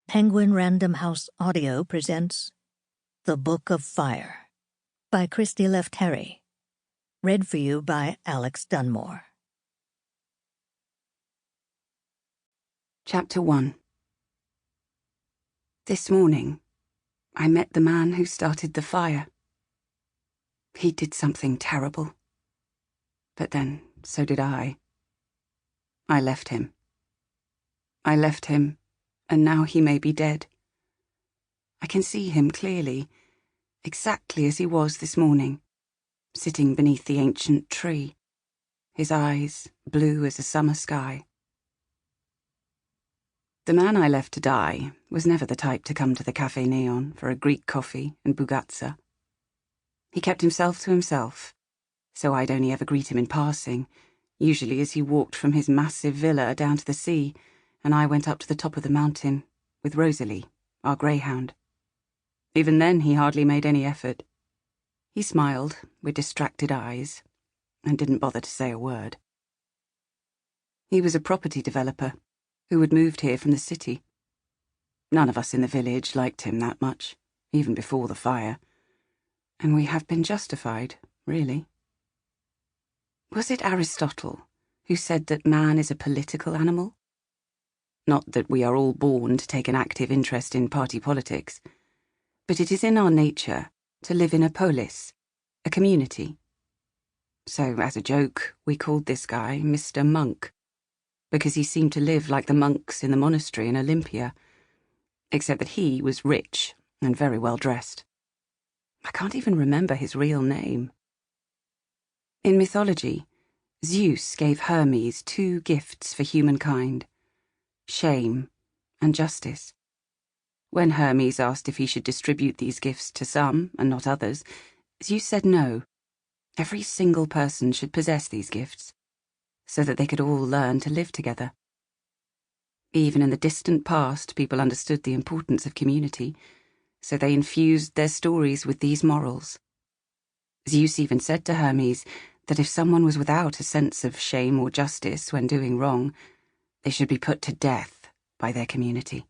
Penguin Random House Audio presents The Book of Fire by Christy Lefteri. Read for you by Alix Dunmore. Chapter 1. This morning, I met the man who started the fire. He did something terrible. But then, so did I. I left him. And now he may be dead. I can see him clearly, exactly as he was this morning, sitting beneath the ancient tree, his eyes blue as a summer sky. The man I left to die was never the type to come to the Café Neon for a Greek coffee and bugazza. He kept himself to himself, so I'd only ever greet him in passing, usually as he walked from his massive villa down to the sea, and I went up to the top of the mountain with Rosalie, our greyhound. Even then he hardly made any effort. He smiled with distracted eyes and didn't bother to say a word. He was a property developer who had moved here from the city. None of us in the village liked him that much, even before the fire, and we have been justified, really. Was it Aristotle who said that man is a political animal? Not that we are all born to take an active interest in party politics, but it is in our nature to live in a polis, a community. So, as a joke, we called this guy Mr. Monk, because he seemed to live like the monks in the monastery in Olympia, except that he was rich and very well dressed. I can't even remember his real name. In mythology, Zeus gave Hermes two gifts for humankind: shame and justice. When Hermes asked if he should distribute these gifts to some and not others, Zeus said no. Every single person should possess these gifts, so that they could all learn to live together. Even in the distant past, people understood the importance of community, so they infused their stories with these morals. Zeus even said to Hermes that if someone was without a sense of shame or justice when doing wrong, they should be put to death by their community.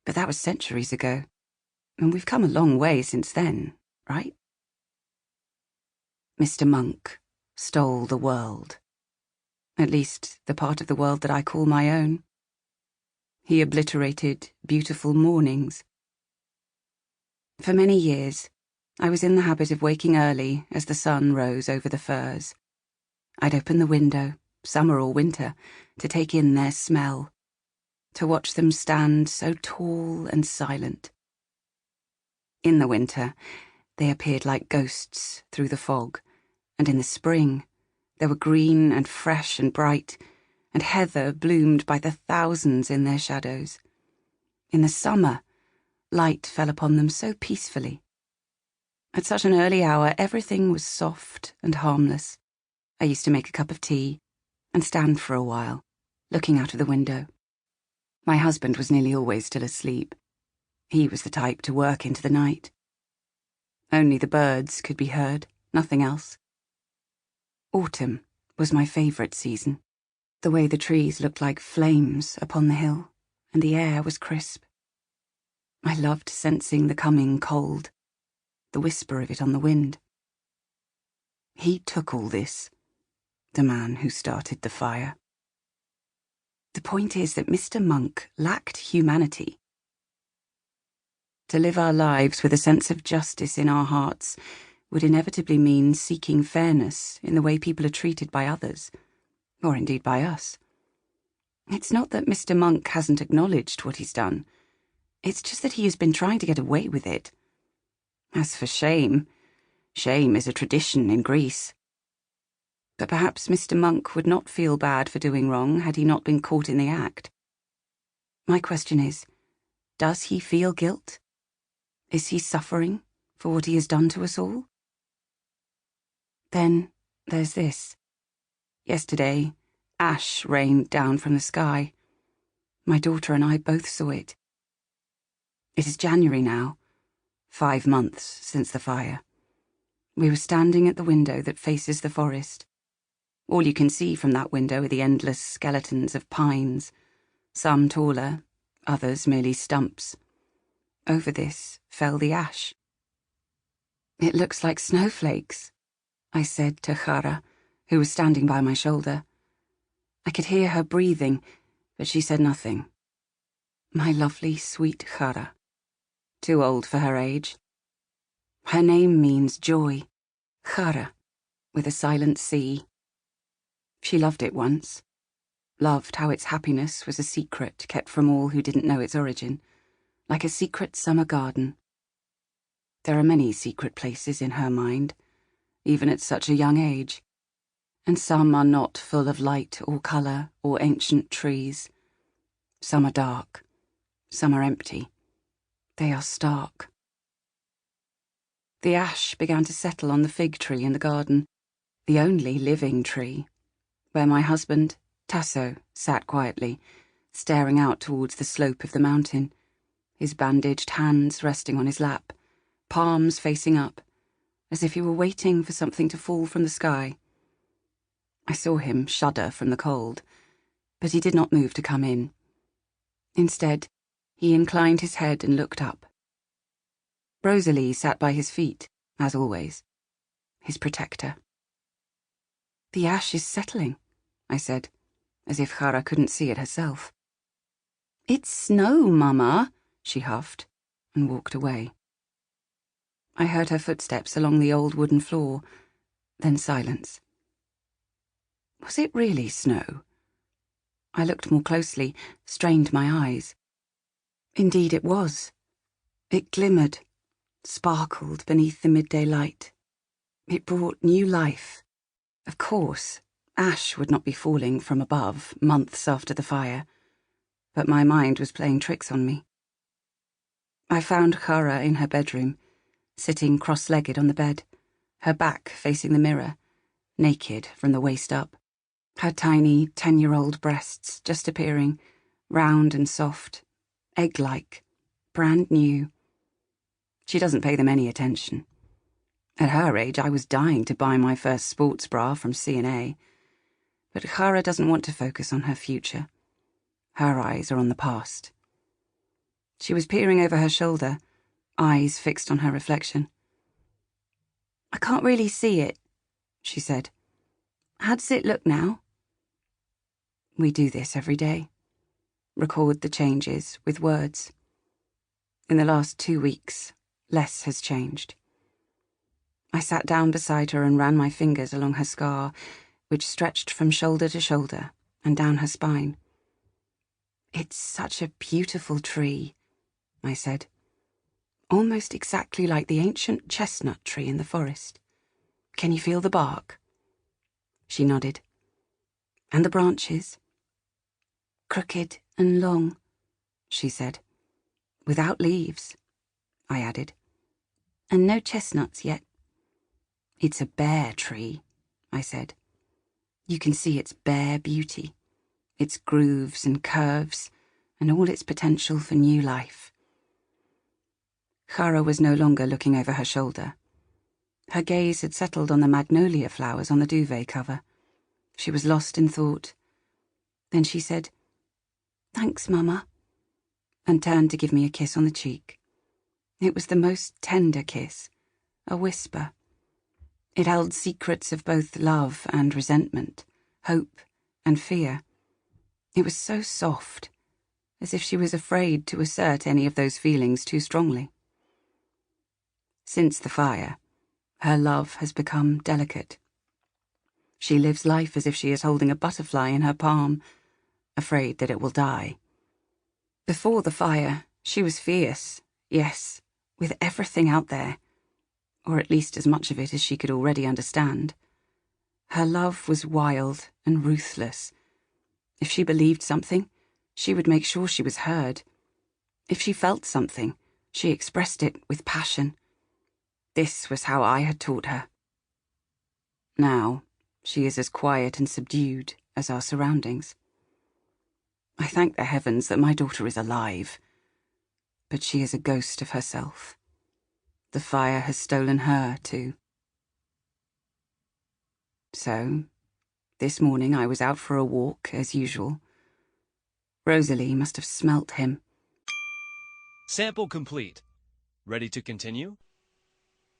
But that was centuries ago, and we've come a long way since then, right? Mr. Monk stole the world. At least the part of the world that I call my own. He obliterated beautiful mornings. For many years, I was in the habit of waking early as the sun rose over the firs. I'd open the window, summer or winter, to take in their smell, to watch them stand so tall and silent. In the winter, they appeared like ghosts through the fog, and in the spring, they were green and fresh and bright, and heather bloomed by the thousands in their shadows. In the summer, light fell upon them so peacefully. At such an early hour, everything was soft and harmless. I used to make a cup of tea and stand for a while, looking out of the window. My husband was nearly always still asleep. He was the type to work into the night. Only the birds could be heard, nothing else. Autumn was my favourite season. The way the trees looked like flames upon the hill, and the air was crisp. I loved sensing the coming cold, the whisper of it on the wind. He took all this, the man who started the fire. The point is that Mr. Monk lacked humanity. To live our lives with a sense of justice in our hearts would inevitably mean seeking fairness in the way people are treated by others, or indeed by us. It's not that Mr. Monk hasn't acknowledged what he's done. It's just that he has been trying to get away with it. As for shame, shame is a tradition in Greece. But perhaps Mr. Monk would not feel bad for doing wrong had he not been caught in the act. My question is, does he feel guilt? Is he suffering for what he has done to us all? Then there's this. Yesterday, ash rained down from the sky. My daughter and I both saw it. It is January now, 5 months since the fire. We were standing at the window that faces the forest. All you can see from that window are the endless skeletons of pines, some taller, others merely stumps. Over this fell the ash. "It looks like snowflakes," I said to Chara, who was standing by my shoulder. I could hear her breathing, but she said nothing. My lovely, sweet Chara. Too old for her age. Her name means joy, Chara, with a silent C. She loved it once. Loved how its happiness was a secret kept from all who didn't know its origin, like a secret summer garden. There are many secret places in her mind, even at such a young age, and some are not full of light or colour or ancient trees. Some are dark, some are empty. They are stark. The ash began to settle on the fig tree in the garden, the only living tree, where my husband, Tasso, sat quietly, staring out towards the slope of the mountain, his bandaged hands resting on his lap, palms facing up, as if he were waiting for something to fall from the sky. I saw him shudder from the cold, but he did not move to come in. Instead, he inclined his head and looked up. Rosalie sat by his feet, as always, his protector. "The ash is settling," I said, as if Chara couldn't see it herself. "It's snow, Mama," she huffed, and walked away. I heard her footsteps along the old wooden floor, then silence. Was it really snow? I looked more closely, strained my eyes. Indeed it was. It glimmered, sparkled beneath the midday light. It brought new life. Of course, ash would not be falling from above months after the fire, but my mind was playing tricks on me. I found Chara in her bedroom, sitting cross-legged on the bed, her back facing the mirror, naked from the waist up, her tiny 10-year-old breasts just appearing, round and soft, egg-like, brand new. She doesn't pay them any attention. At her age, I was dying to buy my first sports bra from C&A, but Chara doesn't want to focus on her future. Her eyes are on the past. She was peering over her shoulder, eyes fixed on her reflection. "I can't really see it," she said. "How does it look now?" We do this every day. Record the changes with words. In the last 2 weeks, less has changed. I sat down beside her and ran my fingers along her scar, which stretched from shoulder to shoulder and down her spine. "It's such a beautiful tree," I said. "Almost exactly like the ancient chestnut tree in the forest. Can you feel the bark?" She nodded. "And the branches?" "Crooked and long," she said. "Without leaves," I added. "And no chestnuts yet." "It's a bare tree," I said. "You can see its bare beauty, its grooves and curves, and all its potential for new life." Chara was no longer looking over her shoulder. Her gaze had settled on the magnolia flowers on the duvet cover. She was lost in thought. Then she said, "Thanks, Mama," and turned to give me a kiss on the cheek. It was the most tender kiss, a whisper. It held secrets of both love and resentment, hope and fear. It was so soft, as if she was afraid to assert any of those feelings too strongly. Since the fire, her love has become delicate. She lives life as if she is holding a butterfly in her palm, afraid that it will die. Before the fire, she was fierce, yes, with everything out there, or at least as much of it as she could already understand. Her love was wild and ruthless. If she believed something, she would make sure she was heard. If she felt something, she expressed it with passion. This was how I had taught her. Now, she is as quiet and subdued as our surroundings. I thank the heavens that my daughter is alive, but she is a ghost of herself. The fire has stolen her, too. So, this morning I was out for a walk, as usual. Rosalie must have smelt him, Sample complete. Ready to continue?